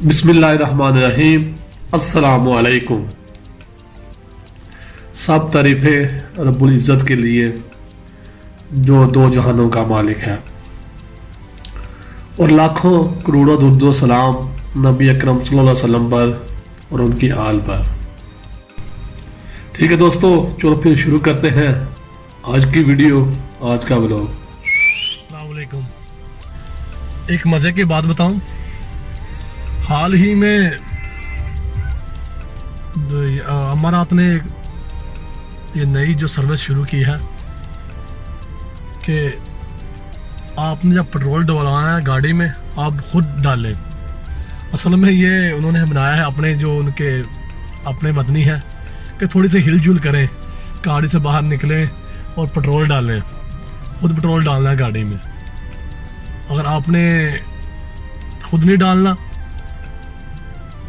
बिस्मिल्लाहिर्रहमानिर्रहीम। अस्सलामु अलैकुम। सब तारीफ़ें रब्बुल इज़्ज़त के लिए जो दो जहानों का मालिक है, और लाखों करोड़ों दुरूद सलाम नबी अकरम सल्लल्लाहु अलैहि वसल्लम पर और उनकी आल पर। ठीक है दोस्तों, चलो फिर शुरू करते हैं आज की वीडियो, आज का व्लॉग। अस्सलाम वालेकुम। एक मज़े की बात बताऊं, हाल ही में अमारात ने ये नई जो सर्विस शुरू की है कि आपने जब पेट्रोल डलवाना है गाड़ी में आप खुद डालें। असल में ये उन्होंने बनाया है अपने जो उनके अपने मदनी है कि थोड़ी सी हिलजुल करें, गाड़ी से बाहर निकलें और पेट्रोल डालें। खुद पेट्रोल डालना है गाड़ी में। अगर आपने खुद नहीं डालना,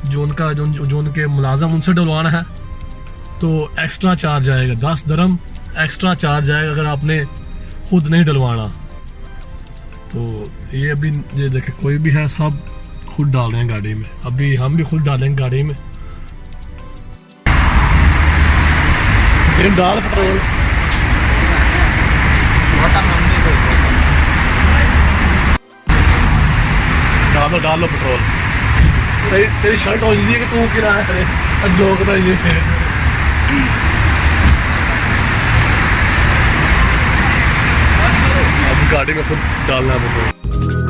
जो उनके मुलाजम उनसे डलवाना है, तो एक्स्ट्रा चार्ज आएगा, 10 दिरहम एक्स्ट्रा चार्ज आएगा अगर आपने खुद नहीं डलवाना। तो ये अभी ये देखे कोई भी है, सब खुद डाल रहे हैं गाड़ी में। अभी हम भी खुद डालेंगे गाड़ी में। डाल पेट्रोल डाल लो पेट्रोल। तेरी शर्ट हो जाती है कि तू किराया करे जोक था ये। अब गाड़ी में खुद डालना है पेट्रोल।